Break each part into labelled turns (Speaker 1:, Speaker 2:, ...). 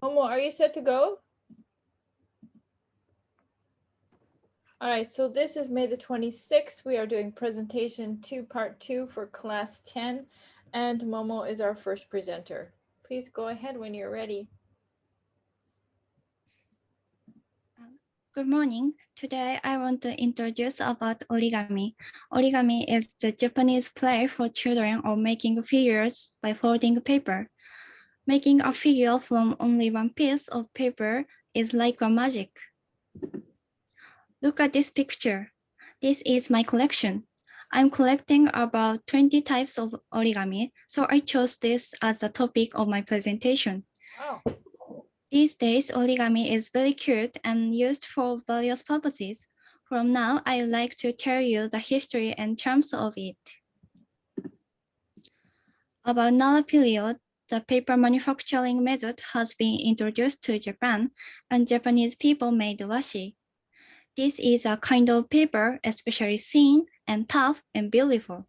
Speaker 1: Momo, are you set to go? All right, so this is May the 26th. We are doing presentation 2, part 2 for class 10, and Momo is our first presenter. Please go ahead when you're ready.
Speaker 2: Good morning. Today I want to introduce about origami. Origami is the Japanese play for children of making figures by folding paper. Making a figure from only one piece of paper is like a magic. Look at this picture. This is my collection. I'm collecting about 20 types of origami, so I chose this as the topic of my presentation.
Speaker 1: Wow.
Speaker 2: These days, origami is very cute and used for various purposes. From now, I would like to tell you the history and charms of it. About Nara period, the paper manufacturing method has been introduced to Japan, and Japanese people made washi. This is a kind of paper especially thin and tough and beautiful.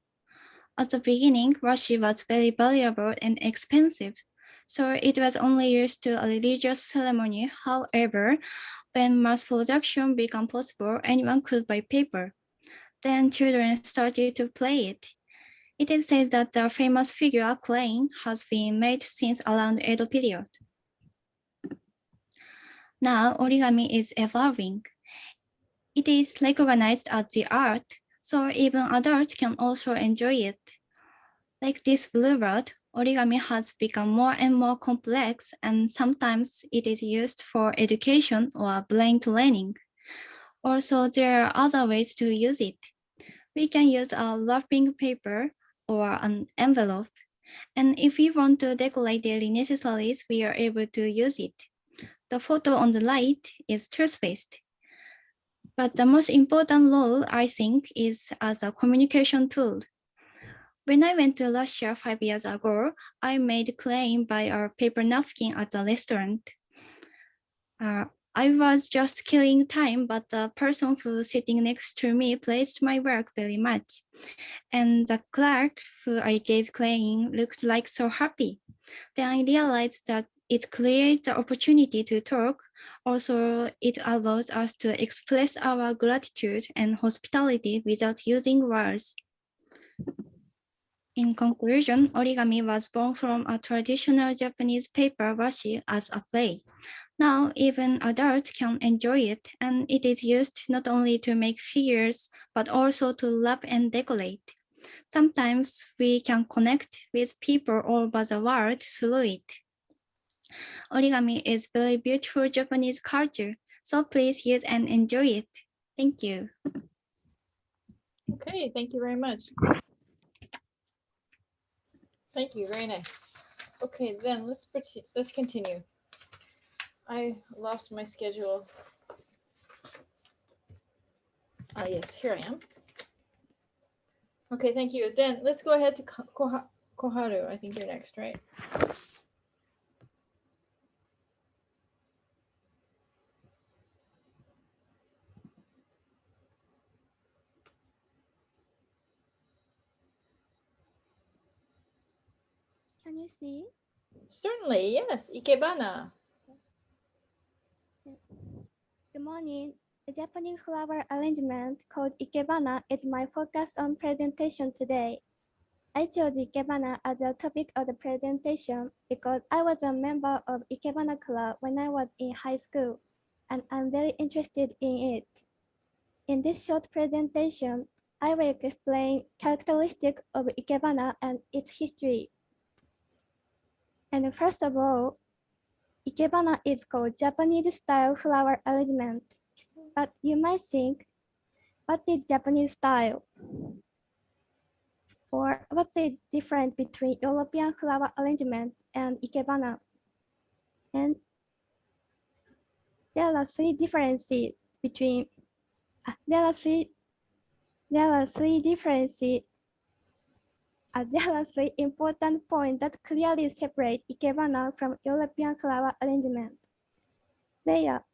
Speaker 2: At the beginning, washi was very valuable and expensive, so it was only used to a religious ceremony. However, when mass production became possible, anyone could buy paper. Then children started to play it. It is said that the famous figure crane has been made since around Edo period. Now origami is evolving. It is recognized as the art, so even adults can also enjoy it. Like this bluebird, origami has become more and more complex, and sometimes it is used for education or brain training. Also, there are other ways to use it. We can use a wrapping paper or an envelope, and if we want to decorate daily necessaries, we are able to use it. The photo on the right is toothpaste. But the most important role, I think, is as a communication tool. When I went to Russia 5 years ago, I made claim by a paper napkin at a restaurant. I was just killing time, but the person who was sitting next to me praised my work very much. And the clerk who I gave claim looked like so happy. Then I realized that it creates the opportunity to talk. Also, it allows us to express our gratitude and hospitality without using words. In conclusion, origami was born from a traditional Japanese paper washi as a play. Now, even adults can enjoy it, and it is used not only to make figures, but also to wrap and decorate. Sometimes we can connect with people all over the world through it. Origami is very beautiful Japanese culture, so please use and enjoy it. Thank you.
Speaker 1: Okay, thank you very much. Thank you, very nice. Okay, then let's continue. I lost my schedule. Ah, yes, here I am. Okay, thank you. Then let's go ahead to Koharu. I think you're next, right?
Speaker 3: Can you see?
Speaker 1: Certainly, yes. Ikebana.
Speaker 3: Good morning. The Japanese flower arrangement called Ikebana is my focus on presentation today. I chose Ikebana as the topic of the presentation because I was a member of Ikebana Club when I was in high school, and I'm very interested in it. In this short presentation, I will explain characteristics of Ikebana and its history. And first of all, Ikebana is called Japanese-style flower arrangement. But you might think, what is Japanese style? Or what is different between European flower arrangement and Ikebana? And there are three differences between, there are three important points that clearly separate Ikebana from European flower arrangement. They are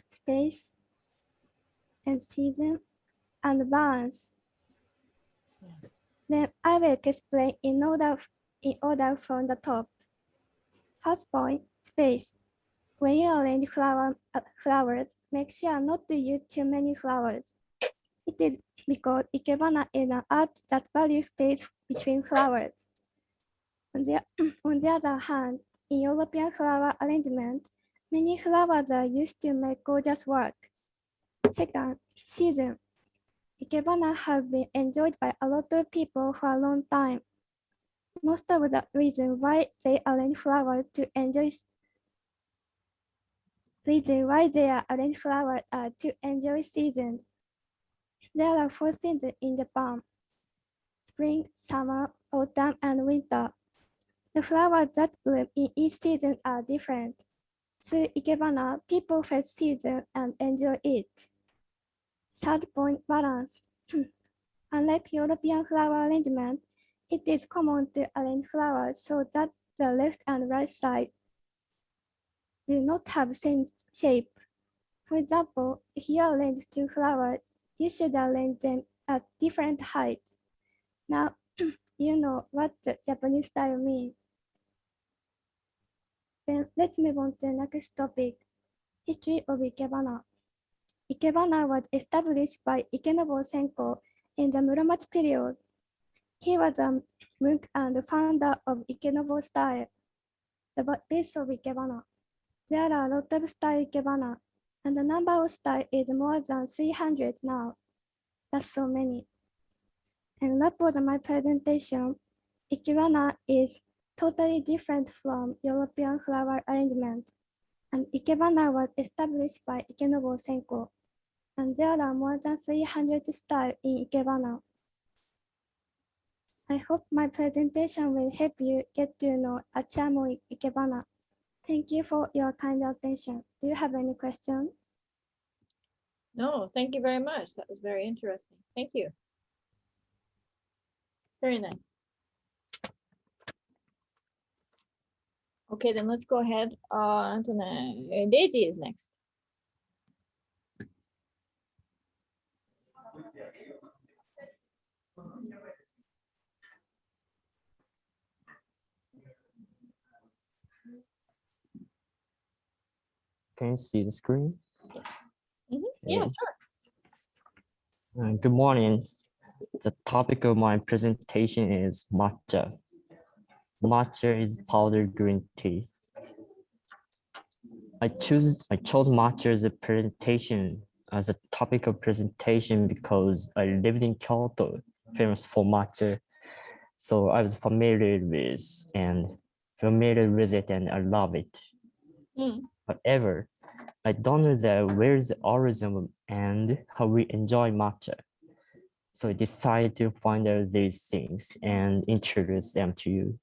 Speaker 3: space and season and balance. Then I will explain in order from the top. First point, space. When you arrange flowers, make sure not to use too many flowers. It is because Ikebana is an art that values space between flowers. On the other hand, in European flower arrangement, many flowers are used to make gorgeous work. Second, season. Ikebana have been enjoyed by a lot of people for a long time. Most of the reason why they arrange flowers to enjoy seasons. There are 4 seasons in Japan: spring, summer, autumn, and winter. The flowers that bloom in each season are different. Through Ikebana, people face season and enjoy it. Third point, balance. Unlike European flower arrangement, it is common to arrange flowers so that the left and right side do not have same shape. For example, if you arrange 2 flowers, you should arrange them at different heights. Now, you know what the Japanese style means. Then let's move on to the next topic, history of Ikebana. Ikebana was established by Ikenobu Senko in the Muromachi period. He was a monk and founder of Ikenobu style, the base of Ikebana. There are a lot of style Ikebana, and the number of style is more than 300 now. That's so many. And that was my presentation. Ikebana is totally different from European flower arrangement, and Ikebana was established by Ikenobu Senko, and there are more than 300 styles in Ikebana. I hope my presentation will help you get to know a charm of Ikebana. Thank you for your kind attention. Do you have any questions?
Speaker 1: No, thank you very much. That was very interesting. Thank you. Very nice. Okay, then let's go ahead. Daisy is next.
Speaker 4: Can you see the screen?
Speaker 1: Yeah,
Speaker 4: Good morning. The topic of my presentation is matcha. Matcha is powdered green tea. I chose matcha as a topic of presentation because I lived in Kyoto, famous for matcha. So I was familiar with it and I love it.
Speaker 1: Mm.
Speaker 4: However, I don't know where is the origin and how we enjoy matcha. So I decided to find out these things and introduce them to you.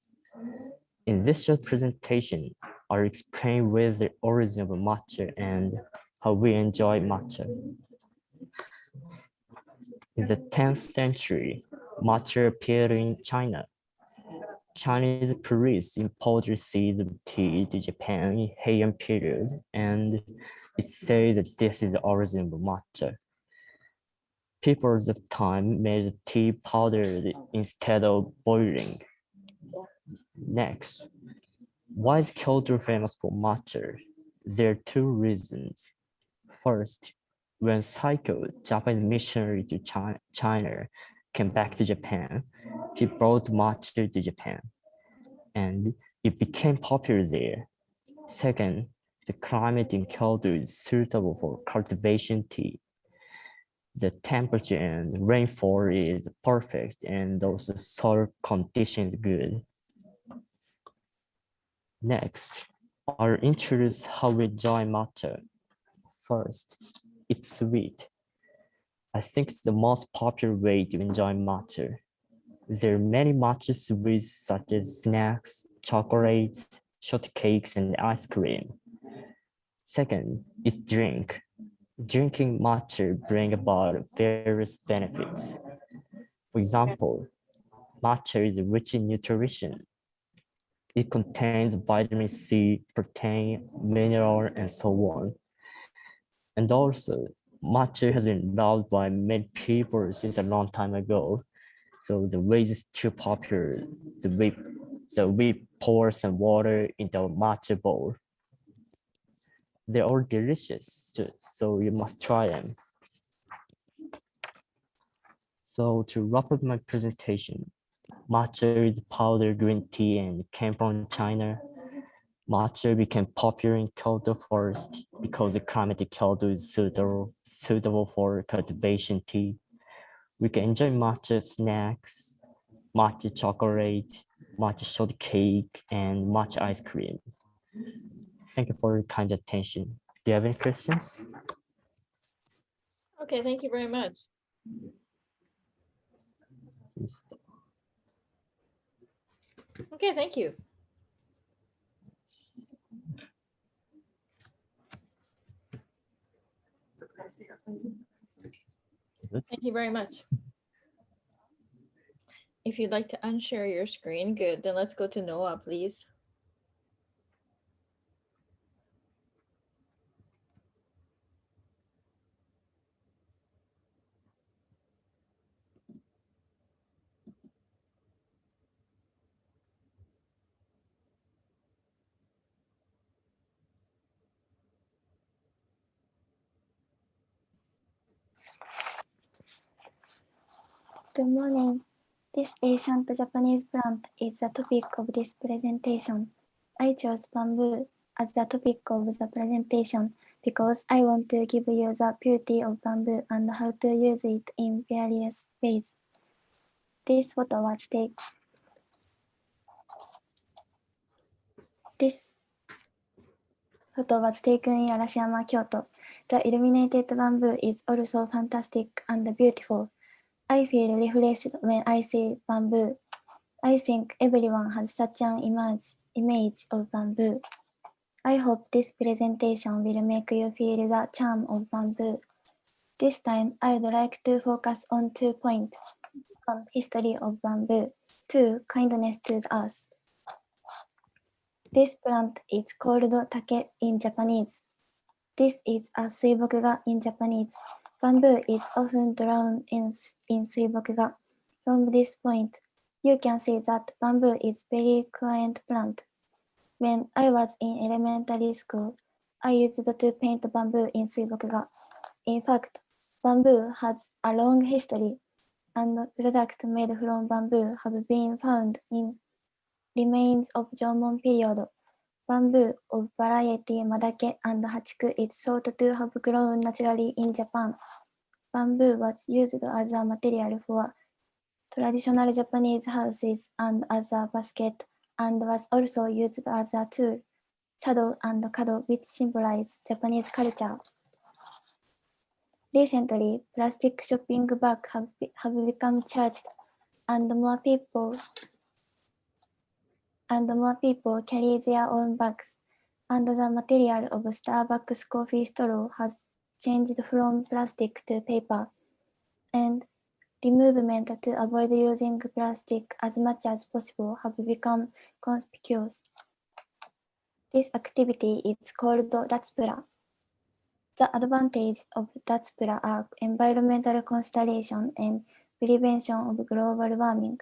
Speaker 4: In this short presentation, I'll explain where the origin of matcha and how we enjoy matcha. In the 10th century, matcha appeared in China. Chinese priests imported seeds of tea to Japan in Heian period, and it says that this is the origin of matcha. People of the time made tea powdered instead of boiling. Next, why is Kyoto famous for matcha? There are 2 reasons. First, when Saiko, Japanese missionary to China, came back to Japan, he brought matcha to Japan, and it became popular there. Second, the climate in Kyoto is suitable for cultivation tea. The temperature and rainfall is perfect, and also soil conditions good. Next, I'll introduce how we enjoy matcha. First, it's sweet. I think it's the most popular way to enjoy matcha. There are many matcha sweets such as snacks, chocolates, shortcakes, and ice cream. Second, it's drink. Drinking matcha brings about various benefits. For example, matcha is rich in nutrition. It contains vitamin C, protein, mineral, and so on. And also, matcha has been loved by many people since a long time ago. So the way it's still popular, we pour some water into a matcha bowl. They're all delicious, so you must try them. So to wrap up my presentation, matcha is powdered green tea and came from China. Matcha became popular in Kyoto first because the climate in Kyoto is suitable for cultivation tea. We can enjoy matcha snacks, matcha chocolate, matcha shortcake, and matcha ice cream. Thank you for your kind attention. Do you have any questions?
Speaker 1: Okay, thank you very much.
Speaker 4: Yes.
Speaker 1: Okay, thank you.
Speaker 4: Good.
Speaker 1: Thank you very much. If you'd like to unshare your screen, good. Then let's go to Noah, please.
Speaker 3: Good morning. This ancient Japanese plant is the topic of this presentation. I chose bamboo as the topic of the presentation because I want to give you the beauty of bamboo and how to use it in various ways. This photo was taken. This photo was taken in Arashiyama, Kyoto. The illuminated bamboo is also fantastic and beautiful. I feel refreshed when I see bamboo. I think everyone has such an image of bamboo. I hope this presentation will make you feel the charm of bamboo. This time, I would like to focus on 2 points. 1. History of bamboo. 2. Kindness to the earth. This plant is called take in Japanese. This is a suibokuga in Japanese. Bamboo is often drawn in suibokuga. From this point, you can see that bamboo is very quiet plant. When I was in elementary school, I used to paint bamboo in suibokuga. In fact, bamboo has a long history, and products made from bamboo have been found in remains of Jomon period. Bamboo of variety Madake and Hachiku is thought to have grown naturally in Japan. Bamboo was used as a material for traditional Japanese houses and as a basket, and was also used as a tool, shado and kado, which symbolize Japanese culture. Recently, plastic shopping bags have become charged, and more people carry their own bags. And the material of Starbucks coffee straw has changed from plastic to paper, and the movement to avoid using plastic as much as possible have become conspicuous. This activity is called Datsupura. The advantages of Datsupura are environmental consideration and prevention of global warming.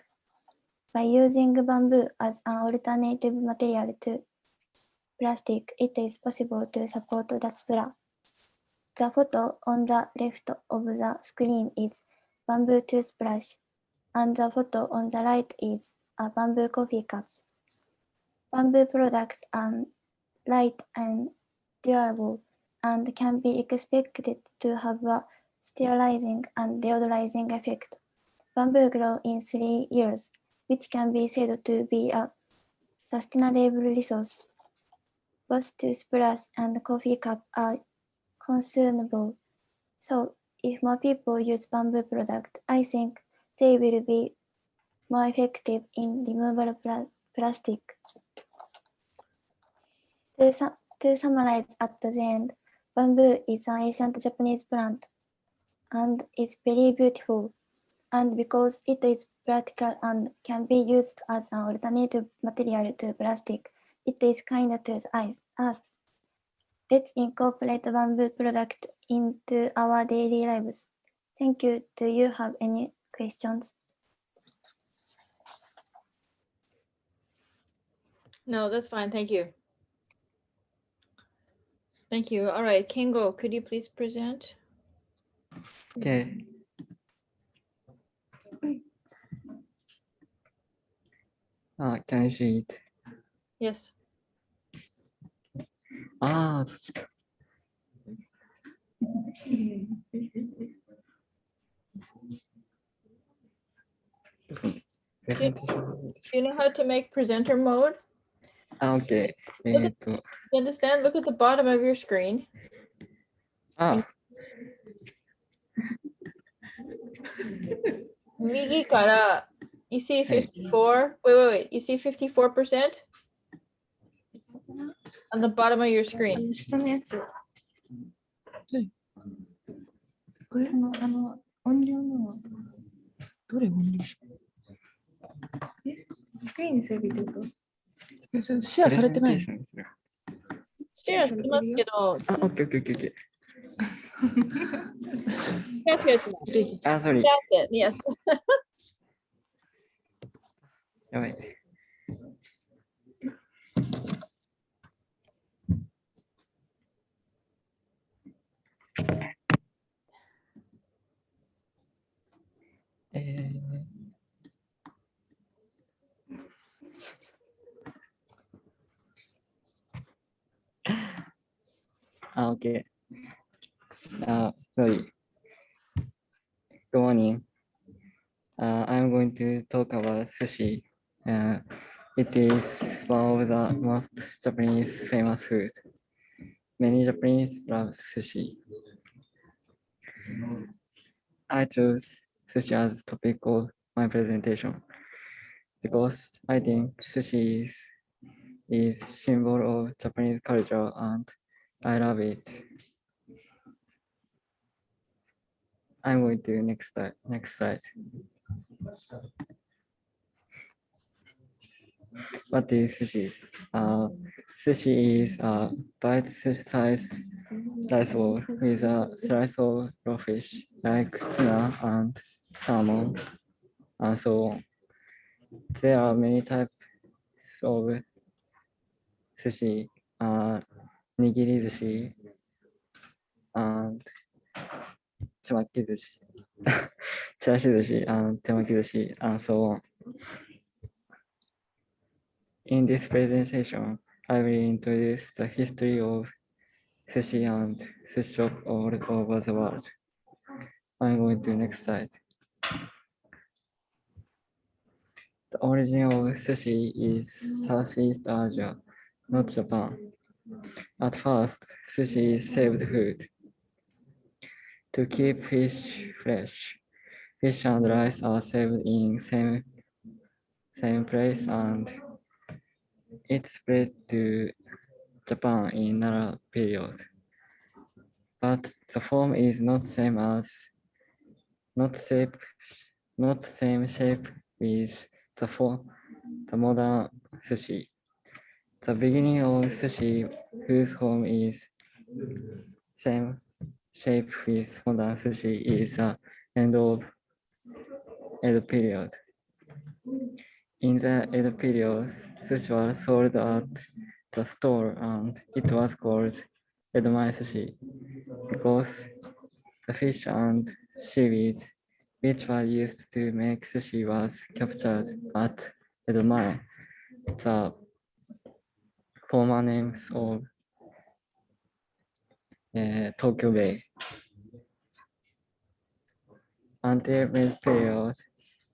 Speaker 3: By using bamboo as an alternative material to plastic, it is possible to support Datsupura. The photo on the left of the screen is bamboo toothbrush, and the photo on the right is a bamboo coffee cup. Bamboo products are light and durable and can be expected to have a sterilizing and deodorizing effect. Bamboo grows in 3 years, which can be said to be a sustainable resource. Both toothbrush and coffee cup are consumable. So if more people use bamboo product, I think they will be more effective in removal of plastic. To summarize at the end, bamboo is an ancient Japanese plant and is very beautiful. And because it is practical and can be used as an alternative material to plastic, it is kind to the earth. Let's incorporate bamboo product into our daily lives. Thank you. Do you have any questions?
Speaker 1: No, that's fine. Thank you. Thank you. All right, Kengo, could you please present?
Speaker 5: Okay. Can I see it?
Speaker 1: Yes.
Speaker 5: Ah, presentation.
Speaker 1: Do you know how to make presenter mode?
Speaker 5: Okay.
Speaker 1: Look at- You understand? Look at the bottom of your screen.
Speaker 5: Ah,
Speaker 1: 右から you see 54. Wait. You see 54% on the bottom of your screen.
Speaker 2: 下のやつ。これ音量の。
Speaker 6: どれ音量
Speaker 2: スクリーンにすればいいってこと
Speaker 6: シェアされてない。
Speaker 5: プレゼンテーションする
Speaker 1: シェアしてますけど、
Speaker 5: あ、オッケーオッケーオッケーオッケー。
Speaker 1: シェアしてない
Speaker 5: あ、ソリー。
Speaker 1: That's it. Yes.
Speaker 5: やばい。Okay. Sorry. Good morning. I'm going to talk about sushi. It is one of the most Japanese famous foods. Many Japanese love sushi. I chose sushi as topic of my presentation because I think sushi is symbol of Japanese culture and I love it. I'm going to next slide. What is sushi? Sushi is a bite-sized rice bowl with a slice of raw fish like tuna and salmon, and so on. There are many types of sushi, nigiri sushi, and temaki sushi, chirashi sushi, and temaki sushi, and so on. In this presentation, I will introduce the history of sushi and sushi shop all over the world. I'm going to next slide. The origin of sushi is Southeast Asia, not Japan. At first, sushi is saved food. To keep fish fresh, fish and rice are saved in same place and it spread to Japan in Nara period. But the form is not same shape with the modern sushi. The beginning of sushi, whose form is same shape with modern sushi, is the end of Edo period. In the Edo period, sushi was sold at the store and it was called Edomae sushi because the fish and seaweed which were used to make sushi was captured at Edomae, the former names of Tokyo Bay. Until mid period,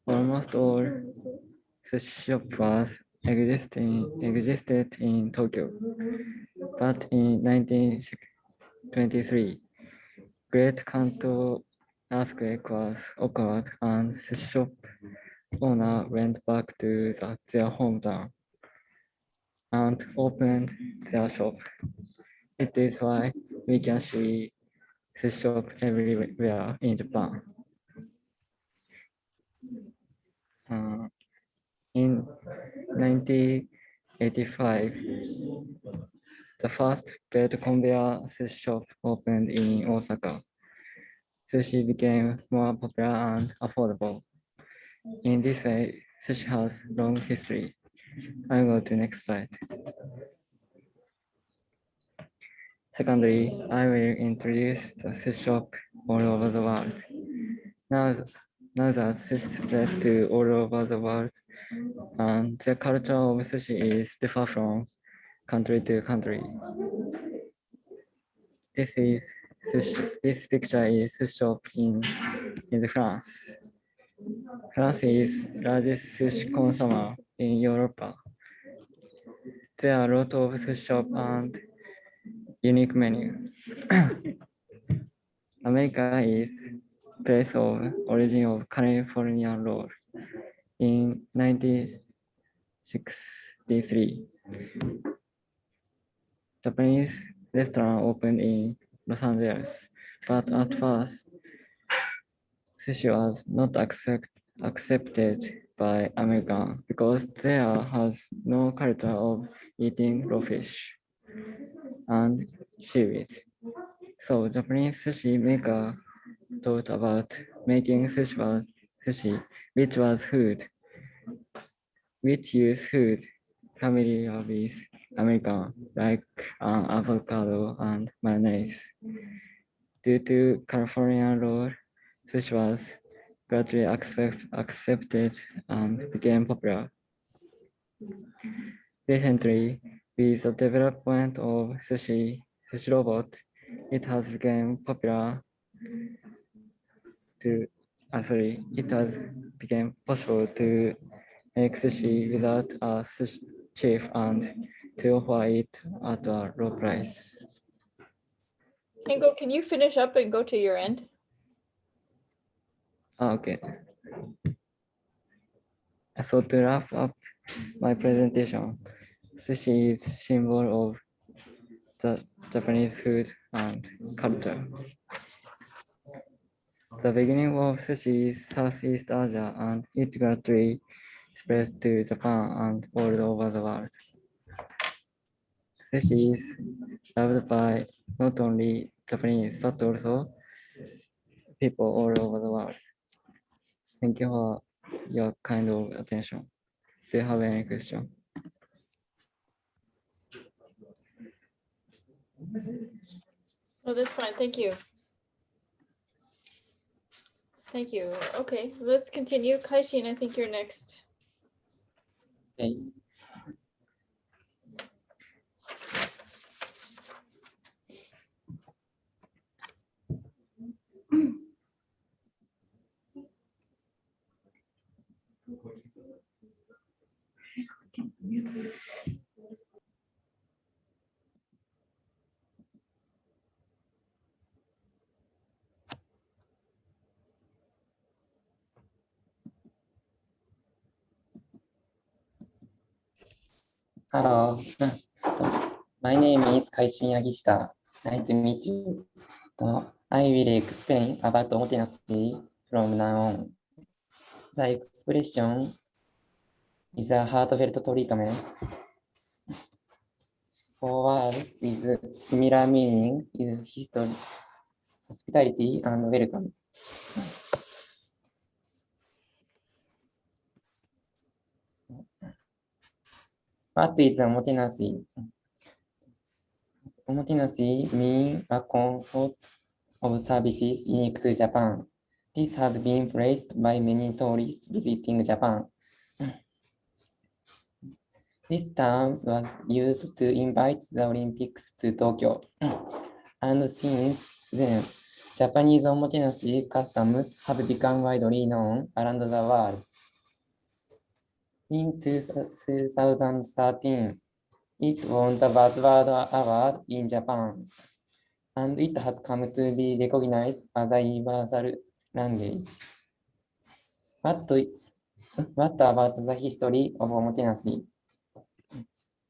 Speaker 5: almost all sushi shop was existed in Tokyo. But in 1923, Great Kanto earthquake was occurred and sushi shop owner went back to their hometown and opened their shop. It is why we can see sushi shop everywhere in Japan. In 1985, the first bed conveyor sushi shop opened in Osaka. Sushi became more popular and affordable. In this way, sushi has long history. I'll go to next slide. Secondly, I will introduce the sushi shop all over the world. Now, now that sushi spread to all over the world, and the culture of sushi is differ from country to country. This picture is sushi shop in France. France is largest sushi consumer in Europe. There are a lot of sushi shop and unique menu. America is place of origin of California roll. In 1963, Japanese restaurant opened in Los Angeles, but at first, sushi was not accepted by Americans because there has no culture of eating raw fish and seaweed. So Japanese sushi maker thought about making sushi, which was food, which use food familiar with American, like avocado and mayonnaise. Due to California law, sushi was gradually accepted and became popular. Recently, with the development of sushi robot, it has become popular it has become possible to make sushi without a sushi chef and to offer it at a low price.
Speaker 1: Hingo, can you finish up and go to your end?
Speaker 5: Okay. So to wrap up my presentation, sushi is symbol of the Japanese food and culture. The beginning of sushi is Southeast Asia and it gradually spread to Japan and all over the world. Sushi is loved by not only Japanese but also people all over the world. Thank you for your kind of attention. Do you have any question?
Speaker 1: Oh, that's fine. Thank you. Thank you. Okay, let's continue. Kaishin, I think you're next.
Speaker 7: Okay. Hello. My name is Kaishin Yagishita. Nice to meet you. I will explain about omotenashi from now on. The expression is a heartfelt treatment for words with similar meaning is history, hospitality, and welcome. What is omotenashi? Omotenashi means a comfort of services unique to Japan. This has been praised by many tourists visiting Japan. This term was used to invite the Olympics to Tokyo. And since then, Japanese omotenashi customs have become widely known around the world. In 2013, it won the Buzzword Award in Japan, and it has come to be recognized as a universal language. What about the history of omotenashi?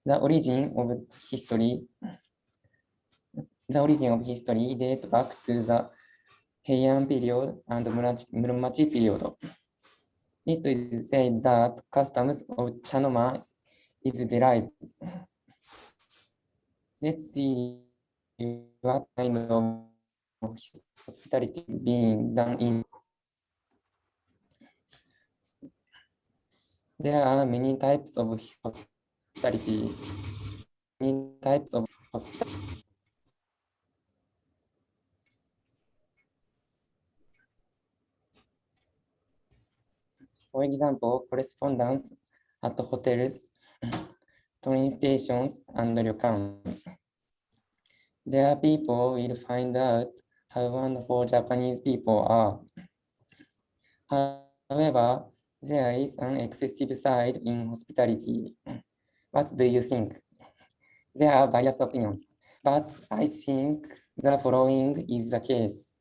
Speaker 7: The origin of history dates back to the Heian period and Muromachi period. It is said that customs of chanoma is derived. Let's see what kind of hospitality is being done in. There are many types of hospitality. For example, correspondence at hotels, train stations, and ryokan. There people will find out how wonderful Japanese people are. However, there is an excessive side in hospitality. What do you think? There are various opinions, but I think the following is the case.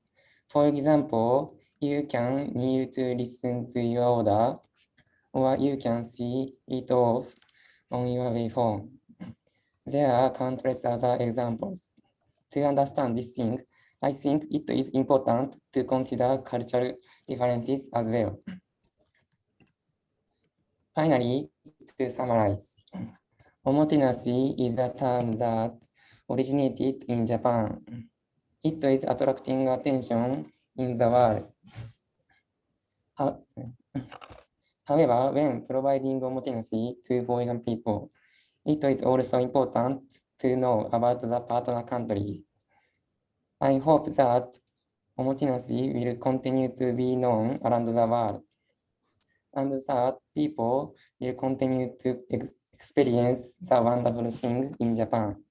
Speaker 7: For example, you can kneel to listen to your order, or you can see it off on your way home. There are countless other examples. To understand this thing, I think it is important to consider cultural differences as well. Finally, to summarize, omotenashi is a term that originated in Japan. It is attracting attention in the world. However, when providing omotenashi to foreign people, it is also important to know about the partner country. I hope that omotenashi will continue to be known around the world, and that people will continue to experience the wonderful thing in Japan.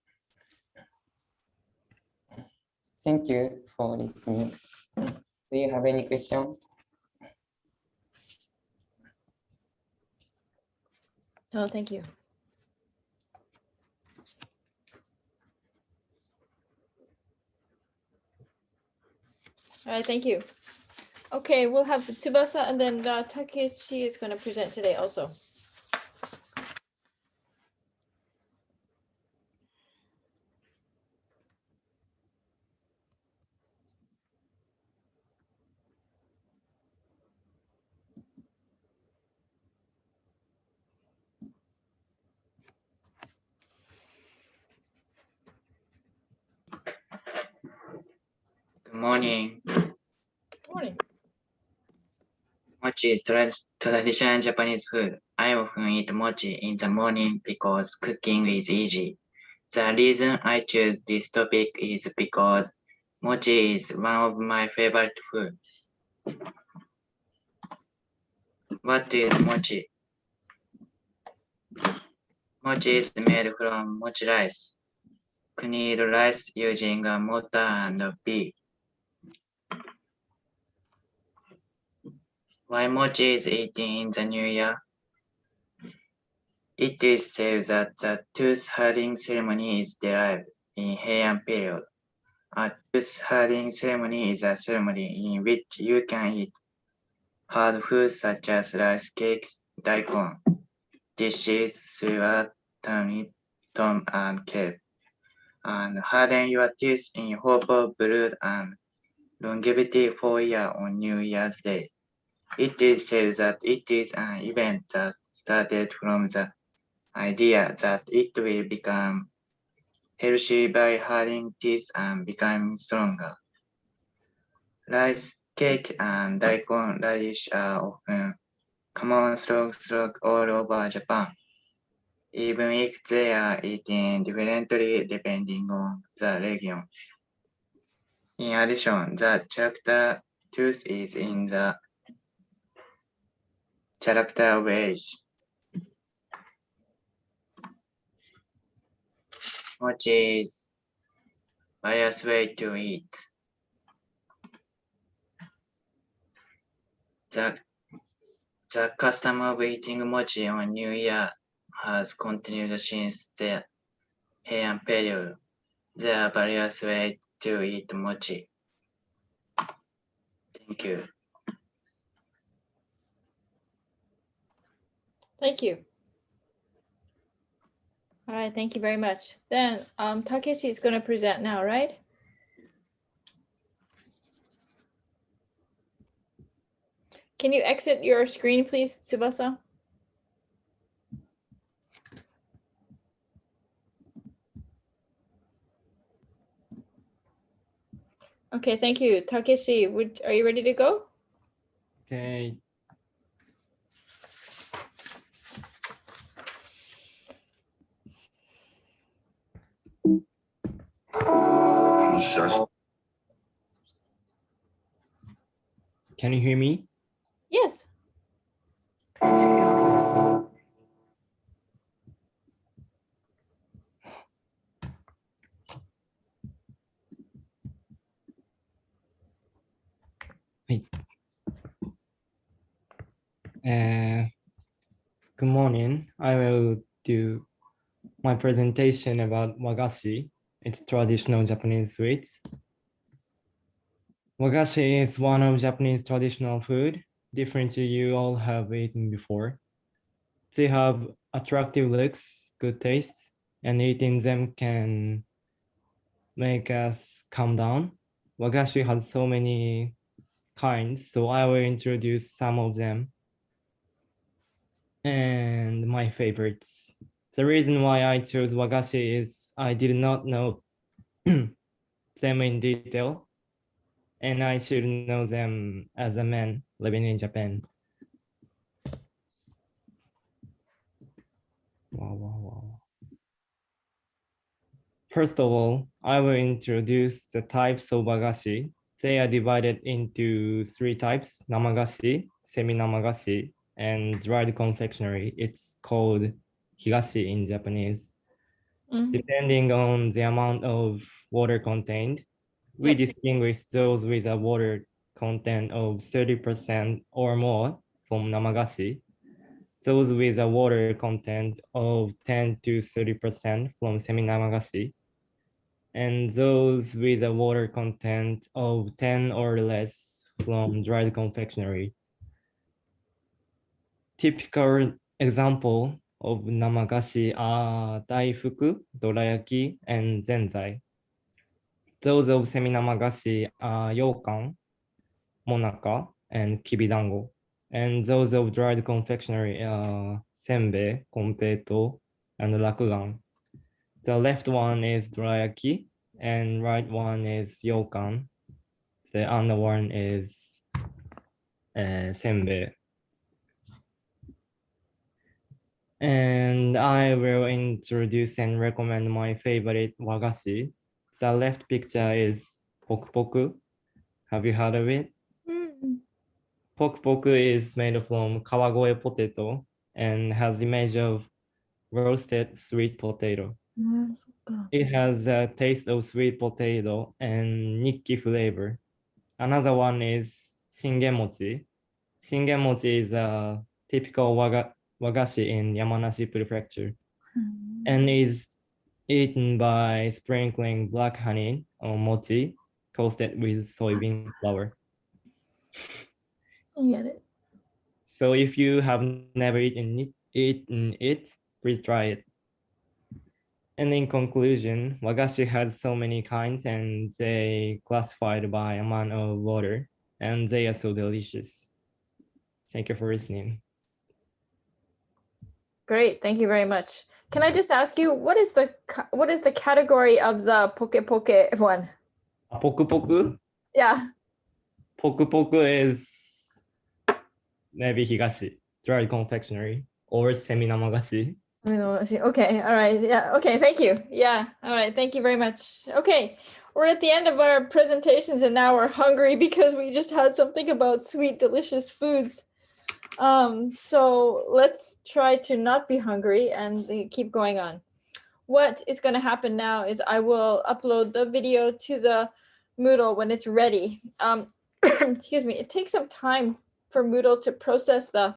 Speaker 7: Thank you for listening. Do you have any questions?
Speaker 1: No, thank you. All right, thank you. Okay, we'll have Tsubasa and then Takeshi is going to present today also.
Speaker 8: Good morning.
Speaker 1: Good morning.
Speaker 8: Mochi is traditional Japanese food. I often eat mochi in the morning because cooking is easy. The reason I choose this topic is because mochi is one of my favorite food. What is mochi? Mochi is made from mochi rice. Knead rice using a mortar and a pea. Why mochi is eaten in the new year? It is said that the tooth herding ceremony is derived in Heian period. A tooth herding ceremony is a ceremony in which you can eat hard foods such as rice cakes, daikon, dishes, suet, tom, and kale, and harden your teeth in hope of blood and longevity for a year on New Year's Day. It is said that it is an event that started from the idea that it will become healthy by hardening teeth and becoming stronger. Rice cake and daikon radish are often common throughout all over Japan, even if they are eaten differently depending on the region. In addition, the character tooth is in the character of age. Mochi is various way to eat. The custom of eating mochi on New Year has continued since the Heian period. There are various ways to eat mochi. Thank you.
Speaker 1: Thank you. All right, thank you very much. Then Takeshi is going to present now, right? Can you exit your screen, please, Tsubasa? Okay, thank you. Takeshi, are you ready to go?
Speaker 9: Okay. Can you hear me?
Speaker 1: Yes.
Speaker 9: Good morning. I will do my presentation about wagashi. It's traditional Japanese sweets. Wagashi is one of Japanese traditional food, different to you all have eaten before. They have attractive looks, good taste, and eating them can make us calm down. Wagashi has so many kinds, so I will introduce some of them and my favorites. The reason why I chose wagashi is I did not know them in detail, and I should know them as a man living in Japan. Wow. First of all, I will introduce the types of wagashi. They are divided into 3 types: namagashi, semi-namagashi, and dried confectionery. It's called higashi in Japanese. Depending on the amount of water contained, we distinguish those with a water content of 30% or more from namagashi, those with a water content of 10 to 30% from semi-namagashi, and those with a water content of 10 or less from dried confectionery. Typical example of namagashi are daifuku, dorayaki, and zenzai. Those of semi-namagashi are yokan, monaka, and kibidango. And those of dried confectionery are senbei, konpeito, and rakugan. The left one is dorayaki, and right one is yokan. The other one is senbei. And I will introduce and recommend my favorite wagashi. The left picture is poku. Have you heard of it? Poku is made from kawagoe potato and has the image of roasted sweet potato. It has a taste of sweet potato and nikki flavor. Another one is shingenmochi. Shingenmochi is a typical wagashi in Yamanashi Prefecture and is eaten by sprinkling black honey on mochi toasted with soybean flour.
Speaker 1: I get it.
Speaker 9: So if you have never eaten it, please try it. And in conclusion, wagashi has so many kinds and they classified by amount of water and they are so delicious. Thank you for listening.
Speaker 1: Great, thank you very much. Can I just ask you, what is the category of the poke one?
Speaker 9: Poku?
Speaker 1: Yeah.
Speaker 9: Poku is maybe higashi, dried confectionery, or semi-namagashi.
Speaker 1: Okay, all right, yeah, okay, thank you. Yeah, all right, thank you very much. Okay, we're at the end of our presentations and now we're hungry because we just had something about sweet, delicious foods. So let's try to not be hungry and keep going on. What is going to happen now is I will upload the video to the Moodle when it's ready. Excuse me, it takes some time for Moodle to process the